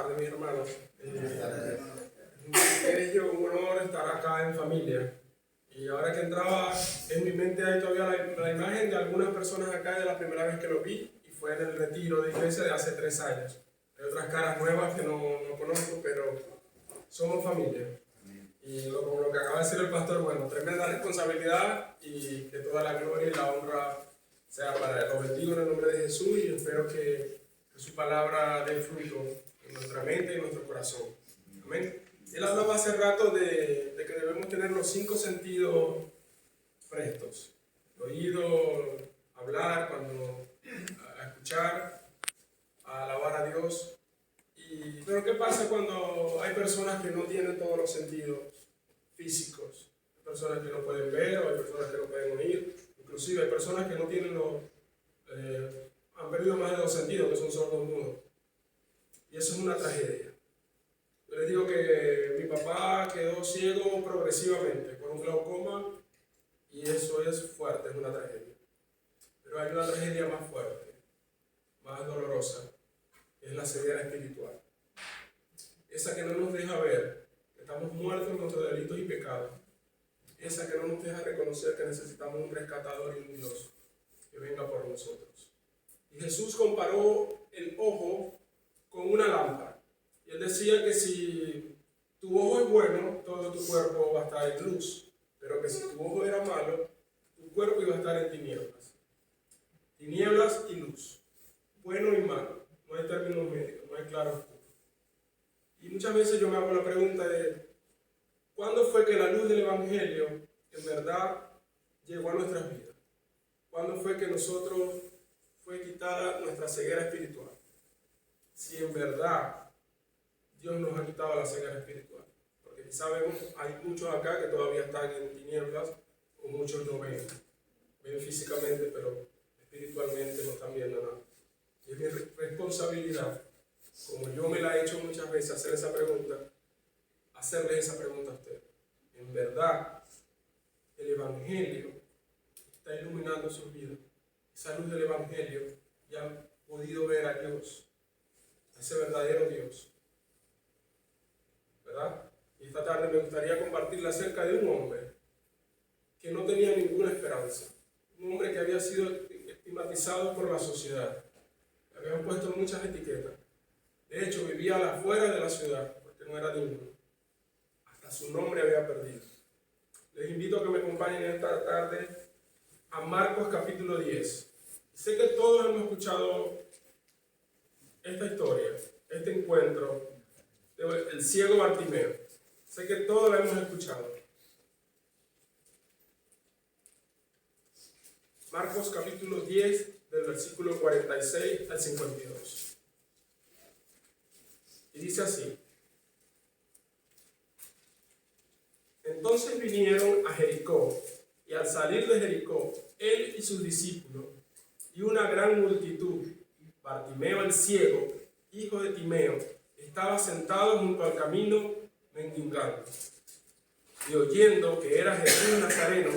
tardes, mis hermanos. Es yo un honor estar acá en familia. Y ahora que entraba en mi mente hay todavía la imagen de algunas personas acá de la primera vez que lo vi, y fue en el retiro de iglesia de hace 3 años. Hay otras caras nuevas que no conozco, pero somos familia. Y como lo que acaba de decir el pastor, bueno, tremenda responsabilidad, y que toda la gloria y la honra sea para él. Lo bendigo en el nombre de Jesús y espero que su palabra dé fruto en nuestra mente y en nuestro corazón. Amén. Él hablaba hace rato de que debemos tener los 5 sentidos prestos. El oído, hablar, a escuchar, a alabar a Dios. Pero ¿qué pasa cuando hay personas que no tienen todos los sentidos físicos? Hay personas que no pueden ver, o hay personas que no pueden oír. Inclusive hay personas que no tienen han perdido más de 2 sentidos, que son sordos mudos. Y eso es una tragedia. Yo les digo que mi papá quedó ciego progresivamente por un glaucoma, y eso es fuerte, es una tragedia. Pero hay una tragedia más fuerte, más dolorosa, que es la ceguera espiritual. Esa que no nos deja ver que estamos muertos en nuestros delitos y pecados. Esa que no nos deja reconocer que necesitamos un rescatador y un Dios que venga por nosotros. Y Jesús comparó el ojo con una lámpara. Y él decía que si tu ojo es bueno, todo tu cuerpo va a estar en luz. Pero que si tu ojo era malo, tu cuerpo iba a estar en tinieblas. Tinieblas y luz. Bueno y malo. No hay términos medios, no hay claro oscuro. Y muchas veces yo me hago la pregunta de ¿cuándo fue que la luz del Evangelio en verdad llegó a nuestras vidas? ¿Cuándo fue que fue quitada nuestra ceguera espiritual? Si en verdad Dios nos ha quitado la ceguera espiritual. Porque si sabemos, hay muchos acá que todavía están en tinieblas, o muchos no ven. Ven físicamente, pero espiritualmente no están viendo nada. Y es mi responsabilidad, como yo me la he hecho muchas veces, hacerle esa pregunta a usted. En verdad, el Evangelio está iluminando sus vidas. Esa luz del Evangelio ya han podido ver a Dios, a ese verdadero Dios. ¿Verdad? Y esta tarde me gustaría compartirle acerca de un hombre que no tenía ninguna esperanza. Un hombre que había sido estigmatizado por la sociedad. Le habían puesto muchas etiquetas. De hecho, vivía a las afueras de la ciudad porque no era digno. Hasta su nombre había perdido. Les invito a que me acompañen esta tarde a Marcos capítulo 10. Sé que todos hemos escuchado esta historia, este encuentro del ciego Bartimeo. Sé que todos la hemos escuchado. Marcos capítulo 10, del versículo 46 al 52. Y dice así: Entonces vinieron a Jericó, y al salir de Jericó, él y sus discípulos, y una gran multitud, Bartimeo el ciego, hijo de Timeo, estaba sentado junto al camino mendigando. Y oyendo que era Jesús Nazareno,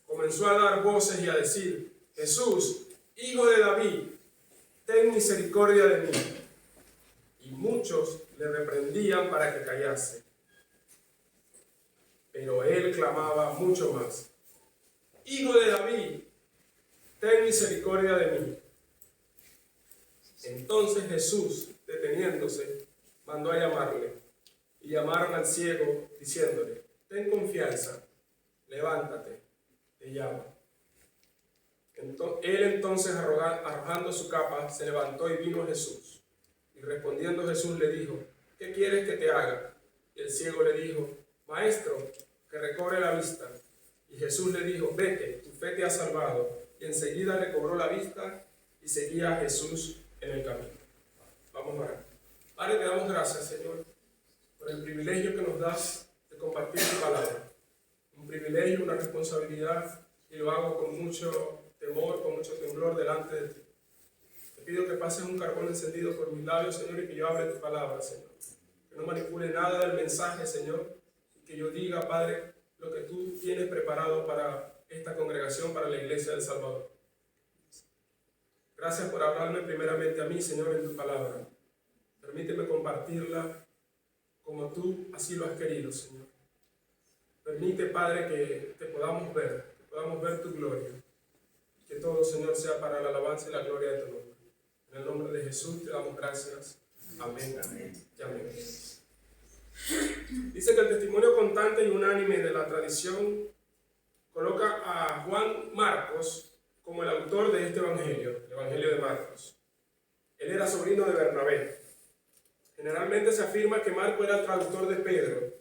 comenzó a dar voces y a decir: Jesús, hijo de David, ten misericordia de mí. Y muchos le reprendían para que callase. Pero él clamaba mucho más: Hijo de David, ten misericordia de mí. Entonces Jesús, deteniéndose, mandó a llamarle. Y llamaron al ciego, diciéndole: Ten confianza, levántate, te llama. Él entonces, arrojando su capa, se levantó y vino a Jesús. Y respondiendo Jesús le dijo: ¿Qué quieres que te haga? Y el ciego le dijo: Maestro, que recobre la vista. Y Jesús le dijo: Vete, tu fe te ha salvado. Y enseguida recobró la vista y seguía a Jesús en el camino. Vamos a orar. Padre, te damos gracias, Señor, por el privilegio que nos das de compartir tu palabra. Un privilegio, una responsabilidad, y lo hago con mucho temor, con mucho temblor delante de ti. Te pido que pases un carbón encendido por mis labios, Señor, y que yo hable tu palabra, Señor. Que no manipule nada del mensaje, Señor, y que yo diga, Padre, lo que tú tienes preparado para esta congregación, para la Iglesia del Salvador. Gracias por hablarme primeramente a mí, Señor, en tu palabra. Te Permíteme compartirla como tú así lo has querido, Señor. Permite, Padre, que te podamos ver tu gloria. Que todo, Señor, sea para la alabanza y la gloria de tu nombre. En el nombre de Jesús te damos gracias. Amén. Amén. Y amén. Dice que el testimonio constante y unánime de la tradición coloca a Juan Marcos como el autor de este evangelio, el evangelio de Marcos. Él era sobrino de Bernabé. Generalmente se afirma que Marcos era el traductor de Pedro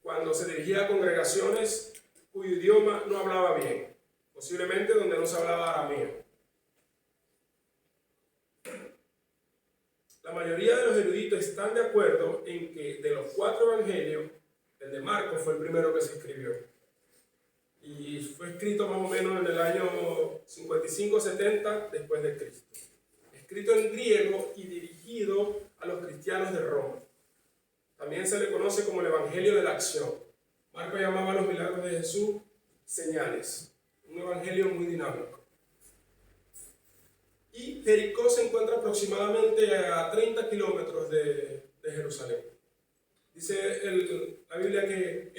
cuando se dirigía a congregaciones cuyo idioma no hablaba bien, posiblemente donde no se hablaba arameo. La mayoría de los eruditos están de acuerdo en que de los 4 evangelios, el de Marcos fue el primero que se escribió. Y fue escrito más o menos en el año 55-70 después de Cristo. Escrito en griego y dirigido a los cristianos de Roma. También se le conoce como el Evangelio de la Acción. Marcos llamaba a los milagros de Jesús señales. Un evangelio muy dinámico. Y Jericó se encuentra aproximadamente a 30 kilómetros de Jerusalén. Dice la Biblia que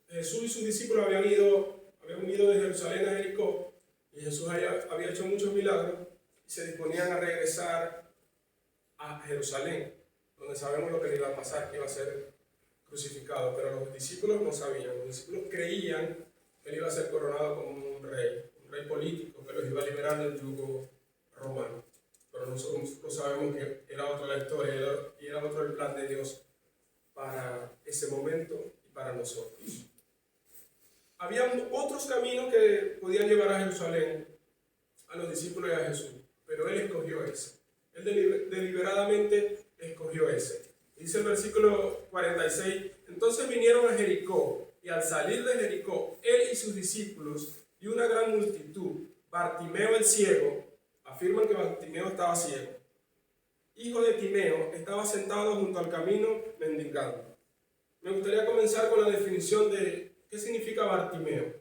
Jesús y sus discípulos habían ido de Jerusalén a Jericó, y Jesús había hecho muchos milagros y se disponían a regresar a Jerusalén, donde sabemos lo que le iba a pasar, que iba a ser crucificado. Pero los discípulos no sabían. Los discípulos creían que él iba a ser coronado como un rey político que los iba a liberar del yugo romano. Pero nosotros sabemos que era otra la historia y era otro el plan de Dios para ese momento y para nosotros. Había otros caminos que podían llevar a Jerusalén a los discípulos y a Jesús, pero él escogió ese. Él deliberadamente escogió ese. Dice el versículo 46, entonces vinieron a Jericó, y al salir de Jericó, él y sus discípulos y una gran multitud, Bartimeo el ciego, afirman que Bartimeo estaba ciego, hijo de Timeo, estaba sentado junto al camino mendigando. Me gustaría comenzar con la definición de qué significa Bartimeo.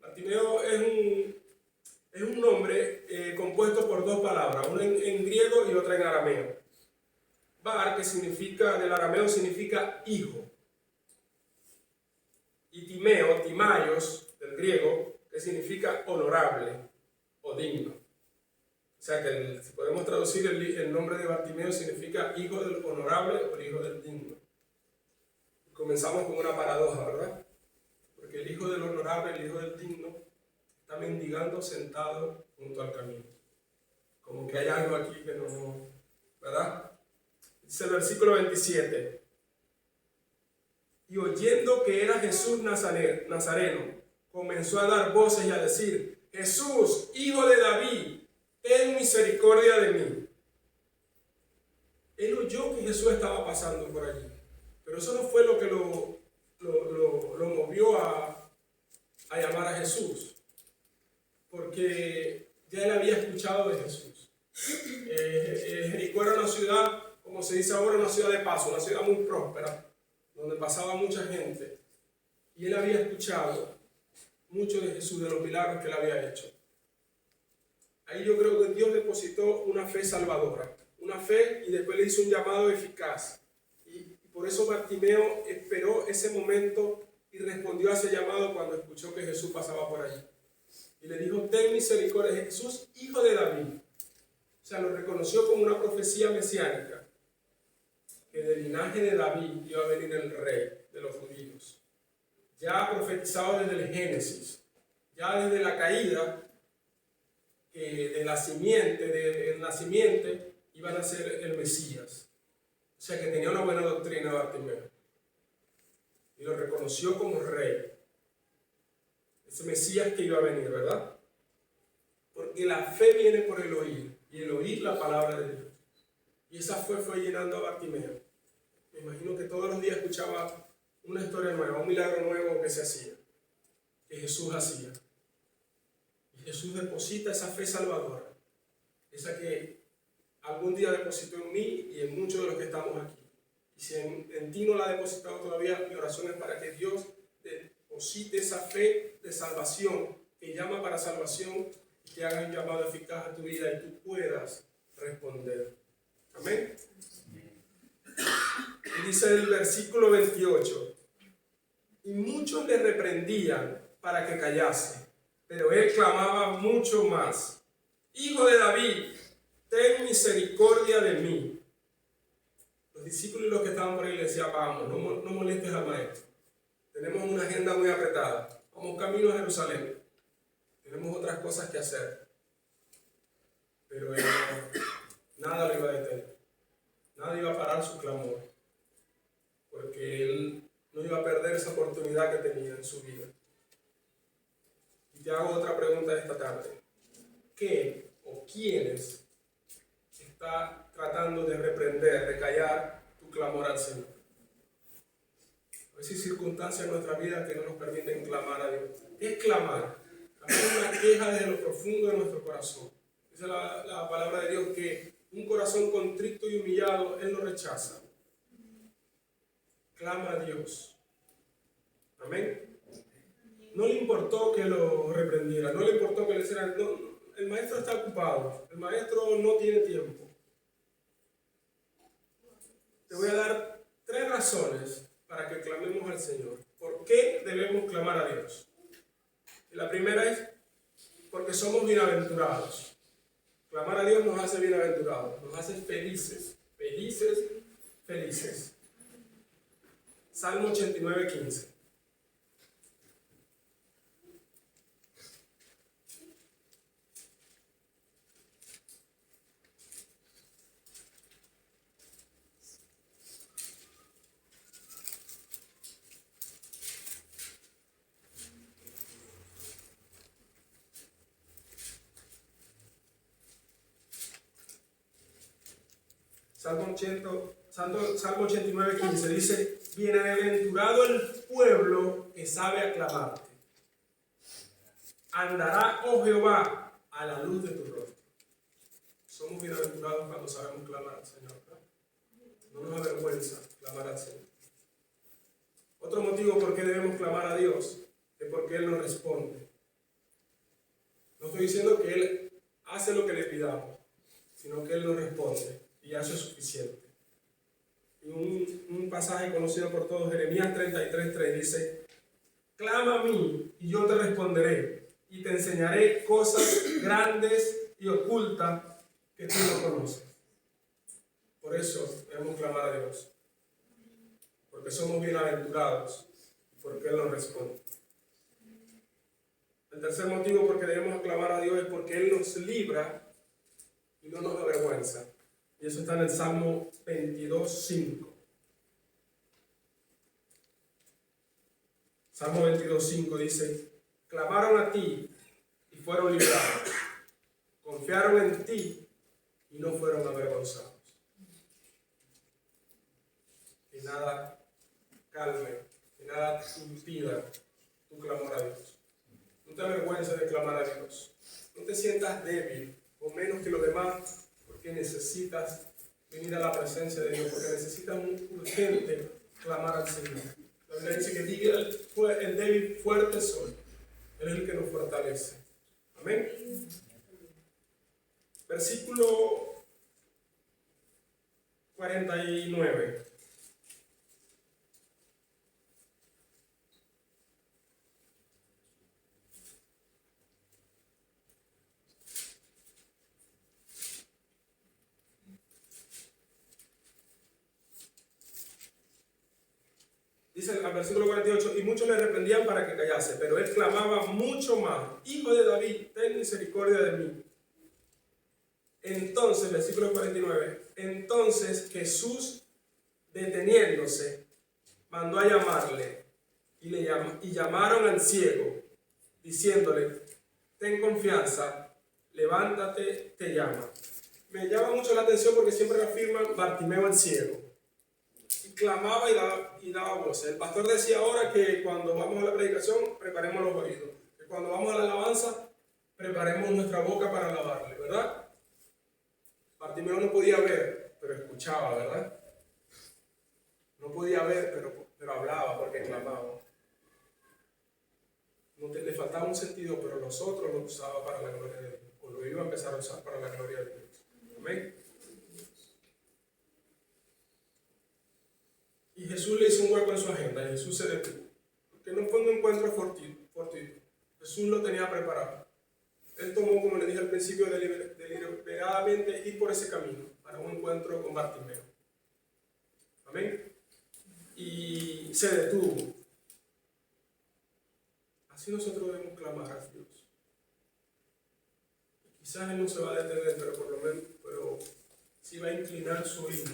Bartimeo es un nombre compuesto por 2 palabras, una en griego y otra en arameo. Bar, que significa, del arameo significa hijo. Y Timeo, Timaios, del griego, que significa honorable o digno. O sea que si podemos traducir el nombre de Bartimeo significa hijo del honorable o el hijo del digno. Comenzamos con una paradoja, ¿verdad? Porque el hijo del honorable, el hijo del digno, está mendigando sentado junto al camino. Como que hay algo aquí que no, ¿verdad? Dice el versículo 27. Y oyendo que era Jesús Nazareno, comenzó a dar voces y a decir, Jesús, hijo de David, ten misericordia de mí. Él oyó que Jesús estaba pasando por allí, pero eso no fue lo que lo movió a llamar a Jesús, porque ya él había escuchado de Jesús. Jericó era una ciudad, como se dice ahora, una ciudad de paso, una ciudad muy próspera, donde pasaba mucha gente, y él había escuchado mucho de Jesús, de los milagros que él había hecho. Ahí yo creo que Dios depositó una fe salvadora, una fe, y después le hizo un llamado eficaz. Y por eso Bartimeo esperó ese momento y respondió a ese llamado cuando escuchó que Jesús pasaba por allí. Y le dijo, ten misericordia de Jesús, hijo de David. O sea, lo reconoció como una profecía mesiánica, que del linaje de David iba a venir el rey de los judíos. Ya profetizado desde el Génesis, ya desde la caída, de la simiente, del nacimiento, iban a ser el Mesías. O sea que tenía una buena doctrina Bartimeo. Y lo reconoció como rey. Ese Mesías que iba a venir, ¿verdad? Porque la fe viene por el oír, y el oír la palabra de Dios. Y esa fe fue llenando a Bartimeo. Me imagino que todos los días escuchaba una historia nueva, un milagro nuevo que se hacía, que Jesús hacía. Y Jesús deposita esa fe salvadora, esa que algún día depositó en mí y en muchos de los que estamos aquí. Y si en ti no la ha depositado todavía, mi oración es para que Dios deposite esa fe de salvación, que llama para salvación, y que haga un llamado eficaz a tu vida y tú puedas responder. Amén. Dice el versículo 28, y muchos le reprendían para que callase, pero él clamaba mucho más, Hijo de David, ten misericordia de mí. Los discípulos y los que estaban por ahí le decían, vamos, no molestes al maestro. Tenemos una agenda muy apretada. Vamos camino a Jerusalén. Tenemos otras cosas que hacer. Pero él nada lo iba a detener. Nada iba a parar su clamor. Porque él no iba a perder esa oportunidad que tenía en su vida. Y te hago otra pregunta esta tarde. ¿Qué o quiénes está tratando de reprender, de callar tu clamor al Señor? A veces hay circunstancias en nuestra vida que no nos permiten clamar a Dios. ¿Qué es clamar? Clamar es una queja desde lo profundo de nuestro corazón. Dice la palabra de Dios que un corazón contrito y humillado, Él lo rechaza. Clama a Dios. Amén. No le importó que lo reprendiera, no le importó que le dijera, no, el maestro está ocupado, el maestro no tiene tiempo. Te voy a dar 3 razones para que clamemos al Señor. ¿Por qué debemos clamar a Dios? Y la primera es porque somos bienaventurados. Clamar a Dios nos hace bienaventurados, nos hace felices, felices, felices. Salmo 89:15. Salmo 89:15 dice, bienaventurado el pueblo que sabe aclamarte. Andará, oh Jehová, a la luz de tu rostro. Somos bienaventurados cuando sabemos clamar al Señor, ¿verdad? No nos avergüenza clamar al Señor. Otro motivo por qué debemos clamar a Dios es porque Él nos responde. No estoy diciendo que Él hace lo que le pidamos, sino que Él nos responde y eso es suficiente. Y un pasaje conocido por todos, Jeremías 33:3 dice, clama a mí y yo te responderé y te enseñaré cosas grandes y ocultas que tú no conoces. Por eso debemos clamar a Dios, porque somos bienaventurados y porque Él nos responde. El tercer motivo por que debemos clamar a Dios es porque Él nos libra y no nos avergüenza. Y eso está en el Salmo 22:5. Salmo 22:5 dice, clamaron a ti y fueron librados. Confiaron en ti y no fueron avergonzados. Que nada calme, que nada impida tu clamor a Dios. No te avergüences de clamar a Dios. No te sientas débil o menos que los demás porque necesitas venir a la presencia de Dios, porque necesitas urgente clamar al Señor. La Biblia dice que diga el débil fuerte soy. Él es el que nos fortalece. Amén. Versículo 49. Dice al versículo 48, y muchos le reprendían para que callase, pero él clamaba mucho más, Hijo de David, ten misericordia de mí. Entonces, versículo 49, entonces Jesús, deteniéndose, mandó a llamarle, y llamaron al ciego, diciéndole, ten confianza, levántate, te llama. Me llama mucho la atención porque siempre afirman Bartimeo el ciego. Y clamaba y daba voces. El pastor decía ahora que cuando vamos a la predicación, preparemos los oídos. Que cuando vamos a la alabanza, preparemos nuestra boca para alabarle, ¿verdad? Bartimeo no podía ver, pero escuchaba, ¿verdad? No podía ver, pero hablaba porque clamaba. Le faltaba un sentido, pero los otros lo usaba para la gloria de Dios. O lo iba a empezar a usar para la gloria de Dios. Amén. Jesús se detuvo. Porque no fue un encuentro fortuito. Jesús lo tenía preparado. Él tomó, como le dije al principio, deliberadamente ir por ese camino para un encuentro con Bartimeo. Amén. Y se detuvo. Así nosotros debemos clamar a Dios. Quizás Él no se va a detener, pero por lo menos, sí va a inclinar su oído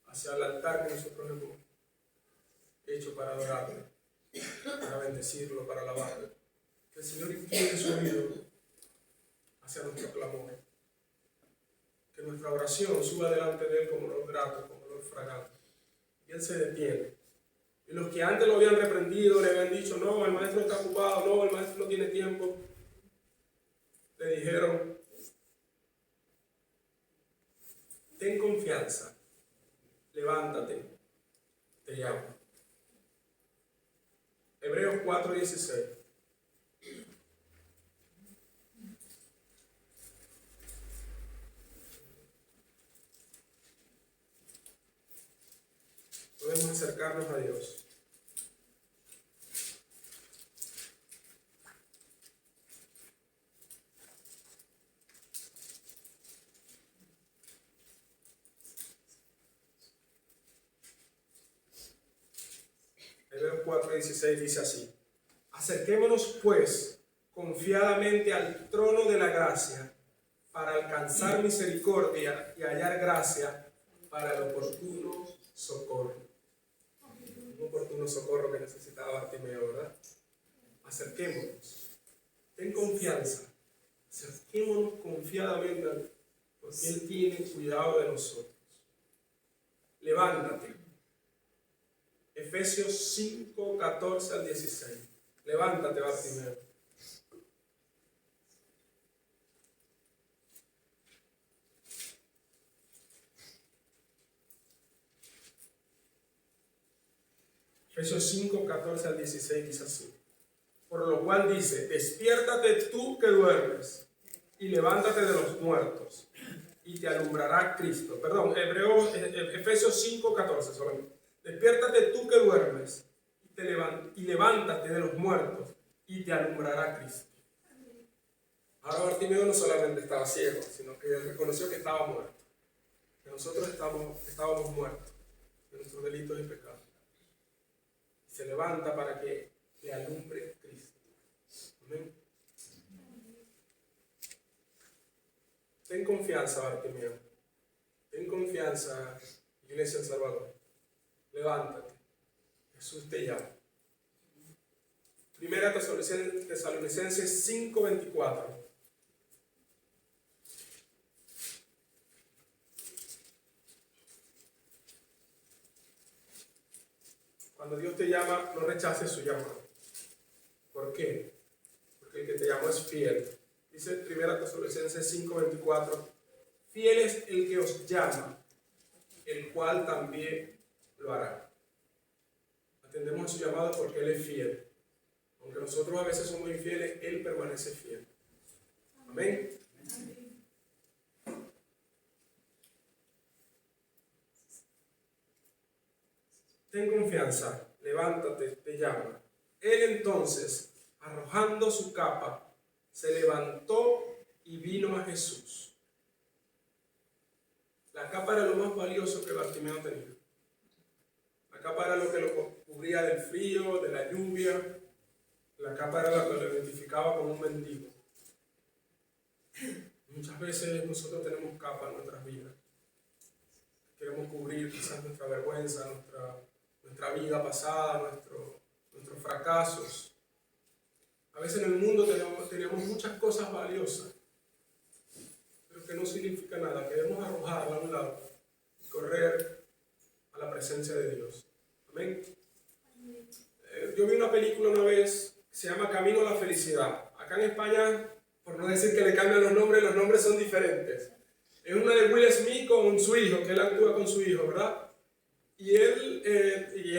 hacia el altar que nosotros hemos hecho para adorarle, para bendecirlo, para alabarle. Que el Señor incline su oído hacia nuestro clamor. Que nuestra oración suba delante de Él como olor grato, como olor fragante. Y Él se detiene. Y los que antes lo habían reprendido, le habían dicho, no, el maestro está ocupado, no, el maestro no tiene tiempo, le dijeron, ten confianza, levántate, te llamo. Hebreos 4:16. Podemos acercarnos a Dios. Hebreos 4:16 dice así: acerquémonos pues confiadamente al trono de la gracia para alcanzar misericordia y hallar gracia para el oportuno socorro. Un oportuno socorro que necesitaba Bartimeo, ¿verdad? Acerquémonos. Ten confianza. Acerquémonos confiadamente a Él, porque Él tiene cuidado de nosotros. Levántate. Efesios 5:14-16. Levántate, Bartimeo. Efesios 5:14-16 dice así: por lo cual dice, despiértate tú que duermes, y levántate de los muertos, y te alumbrará Cristo. Perdón, Efesios 5:14 solamente. Despiértate tú que duermes, y levántate de los muertos, y te alumbrará Cristo. Ahora Bartimeo no solamente estaba ciego, sino que él reconoció que estaba muerto. Que nosotros estábamos muertos de nuestros delitos y pecados. Se levanta para que le alumbre Cristo. Amén. Ten confianza, Bartimeo. Ten confianza, Iglesia del Salvador. Levántate. Jesús te llama. Primera Tesalonicenses 5:24. Cuando Dios te llama, no rechaces su llamado. ¿Por qué? Porque el que te llamó es fiel. Dice 1 Tesalonicenses 5:24, fiel es el que os llama, el cual también lo hará. Atendemos a su llamado porque Él es fiel. Aunque nosotros a veces somos infieles, Él permanece fiel. Amén. Ten confianza, levántate, te llama. Él entonces, arrojando su capa, se levantó y vino a Jesús. La capa era lo más valioso que Bartimeo tenía. La capa era lo que lo cubría del frío, de la lluvia. La capa era lo que lo identificaba como un mendigo. Muchas veces nosotros tenemos capa en nuestras vidas. Queremos cubrir quizás nuestra vergüenza, nuestra vida pasada, nuestros fracasos. A veces en el mundo tenemos muchas cosas valiosas, pero que no significa nada. Queremos arrojarla a un lado y correr a la presencia de Dios. Amén. Yo vi una película una vez que se llama Camino a la Felicidad. Acá en España, por no decir que le cambian los nombres son diferentes. Es una de Will Smith con su hijo, que él actúa con su hijo, ¿verdad? Y es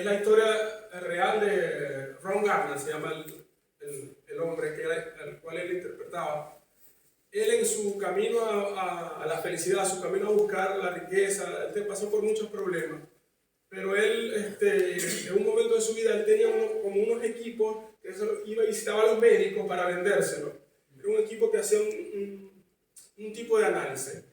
la historia real de Ron Garner, se llama el hombre al cual él interpretaba. Él en su camino a la felicidad, su camino a buscar la riqueza, él pasó por muchos problemas. pero él, en un momento de su vida, él tenía como unos equipos que iba y visitaba a los médicos para vendérselos. Era un equipo que hacía un tipo de análisis.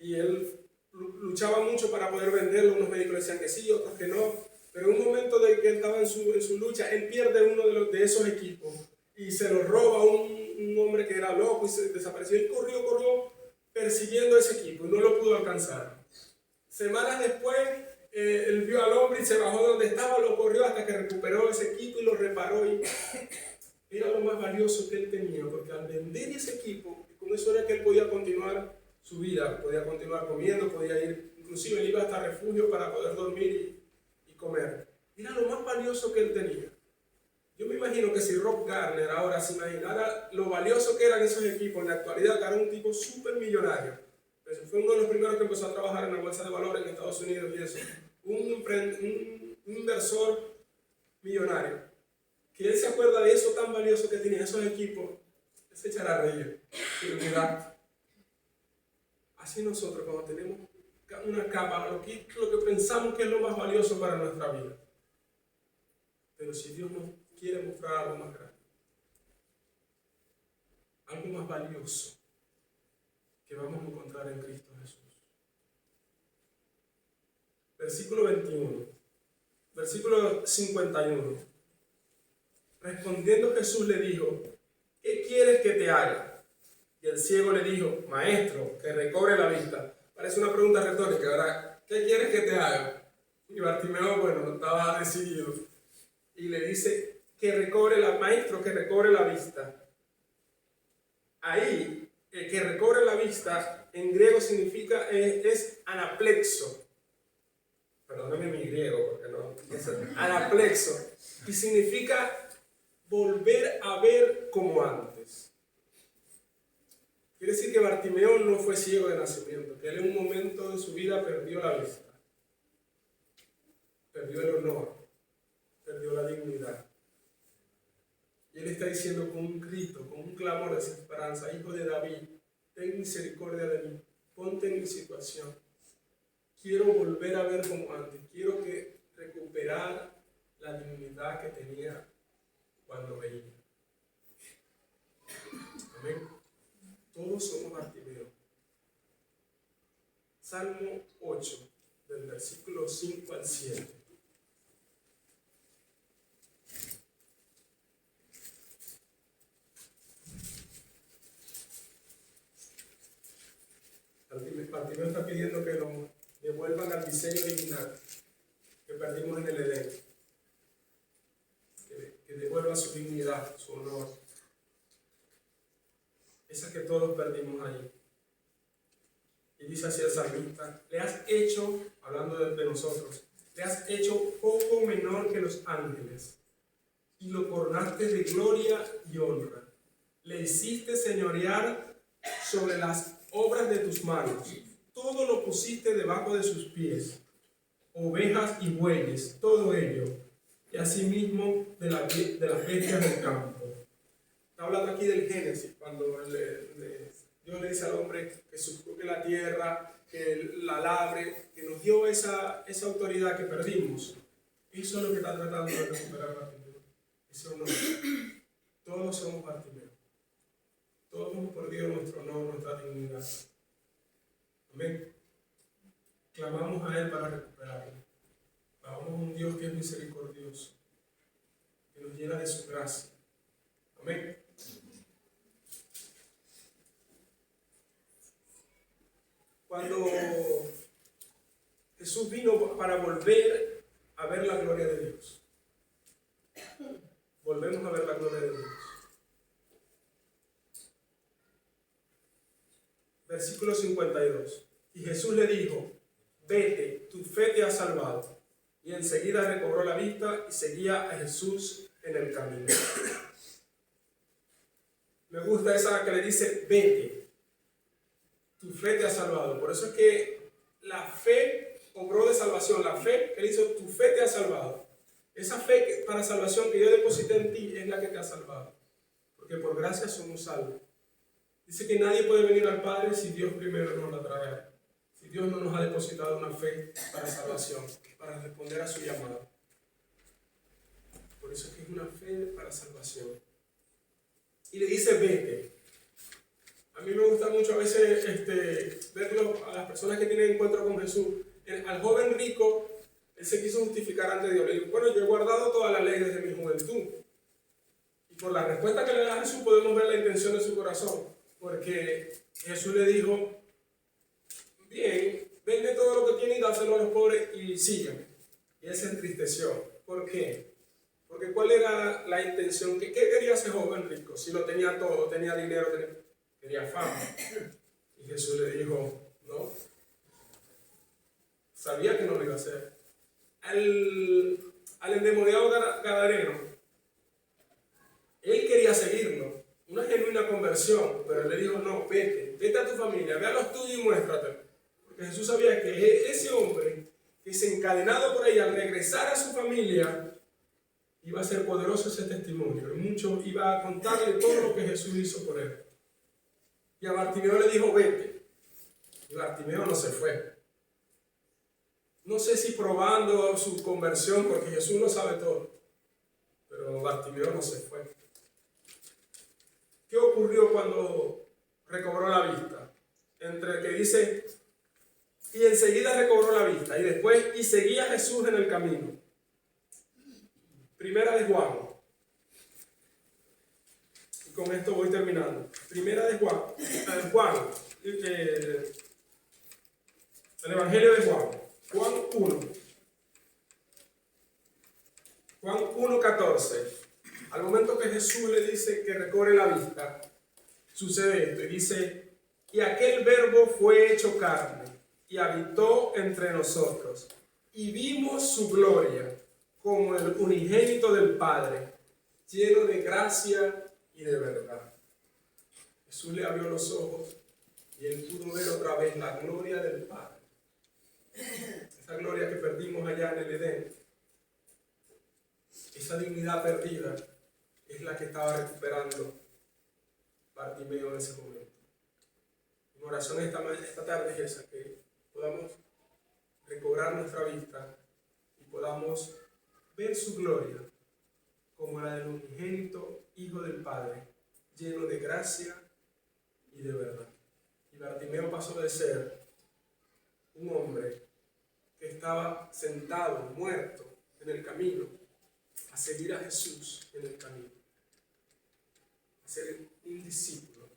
Y él luchaba mucho para poder venderlo. Unos médicos le decían que sí, otros que no. Pero en un momento de que él estaba en su lucha, él pierde uno de esos equipos y se lo roba un hombre que era loco y se desapareció. Él corrió persiguiendo ese equipo y no lo pudo alcanzar. Semanas después, él vio al hombre y se bajó de donde estaba, lo corrió hasta que recuperó ese equipo y lo reparó. Y era lo más valioso que él tenía, porque al vender ese equipo, con eso era que él podía continuar su vida, podía continuar comiendo, podía ir, inclusive él iba hasta refugio para poder dormir y comer. Era lo más valioso que él tenía. Yo me imagino que si Rob Garner ahora se imaginara lo valioso que eran esos equipos en la actualidad, que era un tipo súper millonario. Fue uno de los primeros que empezó a trabajar en la bolsa de valores en Estados Unidos y eso. Un inversor millonario. Que él se acuerda de eso tan valioso que tenía esos equipos, él se echará a reír. Y olvidar. Así nosotros cuando tenemos una capa, lo que pensamos que es lo más valioso para nuestra vida. Pero si Dios nos quiere mostrar algo más grande, algo más valioso que vamos a encontrar en Cristo Jesús. Versículo 21, versículo 51. Respondiendo Jesús le dijo, ¿qué quieres que te haga? Y el ciego le dijo, Maestro, que recobre la vista. Parece una pregunta retórica, ¿verdad? ¿Qué quieres que te haga? Y Bartimeo, bueno, no estaba decidido. Y le dice, Maestro, que recobre la vista. Ahí, el que recobre la vista, en griego significa, es anaplexo. Perdóname mi griego, porque no, es anaplexo. Y significa volver a ver como antes. Quiere decir que Bartimeo no fue ciego de nacimiento, que él en un momento de su vida perdió la vista, perdió el honor, perdió la dignidad. Y él está diciendo con un grito, con un clamor de desesperanza, Hijo de David, ten misericordia de mí, ponte en mi situación. Quiero volver a ver como antes, quiero recuperar la dignidad que tenía cuando veía. Amén. Todos somos Bartimeo. Salmo 8, del versículo 5 al 7. Bartimeo está pidiendo que nos devuelvan al diseño original que perdimos en el Edén. Que devuelva su dignidad, su honor. Esa que todos perdimos ahí. Y dice así el salmista, le has hecho, hablando de nosotros, le has hecho poco menor que los ángeles y lo coronaste de gloria y honra. Le hiciste señorear sobre las obras de tus manos. Todo lo pusiste debajo de sus pies, ovejas y bueyes, todo ello, y asimismo de las bestias del campo. Está hablando aquí del Génesis, cuando Dios le dice al hombre que sufruque la tierra, que la labre, que nos dio esa autoridad que perdimos. Eso es lo que está tratando de recuperar Bartimeo. Ese honor. Todos somos Bartimeo. Todos hemos perdido nuestro honor, nuestra dignidad. Amén. Clamamos a Él para recuperarlo. Clamamos a un Dios que es misericordioso, que nos llena de su gracia. Amén. Cuando Jesús vino para volver a ver la gloria de Dios. Volvemos a ver la gloria de Dios. Versículo 52. Y Jesús le dijo, vete, tu fe te ha salvado. Y enseguida recobró la vista y seguía a Jesús en el camino. Me gusta esa que le dice, vete, tu fe te ha salvado. Por eso es que la fe obró de salvación. La fe que le hizo, tu fe te ha salvado. Esa fe para salvación que yo deposité en ti es la que te ha salvado. Porque por gracia somos salvos. Dice que nadie puede venir al Padre si Dios primero no la trae. Si Dios no nos ha depositado una fe para salvación, para para responder a su llamado. Por eso es que es una fe para salvación. Y le dice, vete. A mí me gusta mucho a veces verlo a las personas que tienen encuentro con Jesús. Al joven rico, él se quiso justificar ante Dios. Le dijo, bueno, yo he guardado toda la ley desde mi juventud. Y por la respuesta que le da Jesús podemos ver la intención de su corazón. Porque Jesús le dijo, bien, vende todo lo que tiene y dáselo a los pobres y sígueme. Y él se entristeció. ¿Por qué? Porque ¿cuál era la intención? ¿Qué quería ese joven rico? Si lo tenía todo, tenía dinero, quería fama. Y Jesús le dijo, no. Sabía que no lo iba a hacer. Al endemoniado gadareno, él quería seguirlo. Una genuina conversión, pero él le dijo, no, vete a tu familia, ve a los tuyos y muéstrate. Porque Jesús sabía que ese hombre, desencadenado por ella, al regresar a su familia, iba a ser poderoso ese testimonio. Y mucho iba a contarle todo lo que Jesús hizo por él. Y a Bartimeo le dijo, vete. Y Bartimeo no se fue. No sé si probando su conversión, porque Jesús lo sabe todo. Pero Bartimeo no se fue. ¿Qué ocurrió cuando recobró la vista? Entre que dice, y enseguida recobró la vista, y después, y seguía Jesús en el camino. Primera de Juan. Y con esto voy terminando. Primera de Juan. El Evangelio de Juan. Juan 1. Juan 1:14. Al momento que Jesús le dice que recobre la vista, sucede esto. Y dice, y aquel verbo fue hecho carne y habitó entre nosotros. Y vimos su gloria como el unigénito del Padre, lleno de gracia y de verdad. Jesús le abrió los ojos y él pudo ver otra vez la gloria del Padre. Esa gloria que perdimos allá en el Edén, esa dignidad perdida, es la que estaba recuperando Bartimeo en ese momento. Mi oración esta tarde es esa, que podamos recobrar nuestra vista y podamos ver su gloria como la del unigénito Hijo del Padre, lleno de gracia y de verdad. Y Bartimeo pasó de ser un hombre que estaba sentado, muerto en el camino, a seguir a Jesús en el camino, a ser un discípulo,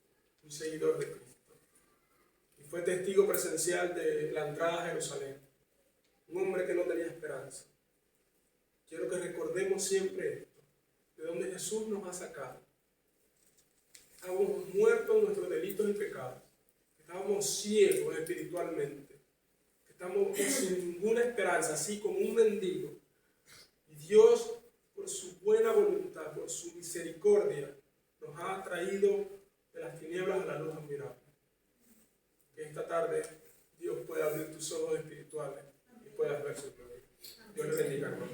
un seguidor de Cristo. Y fue testigo presencial de la entrada a Jerusalén, un hombre que no tenía esperanza. Quiero que recordemos siempre esto, de donde Jesús nos ha sacado. Estábamos muertos en nuestros delitos y pecados, estábamos ciegos espiritualmente, estamos sin ninguna esperanza, así como un mendigo. Y Dios, por su buena voluntad, por su misericordia, nos ha traído de las tinieblas a la luz admirable. Que esta tarde Dios pueda abrir tus ojos espirituales y puedas ver su gloria. Dios le bendiga, hermano.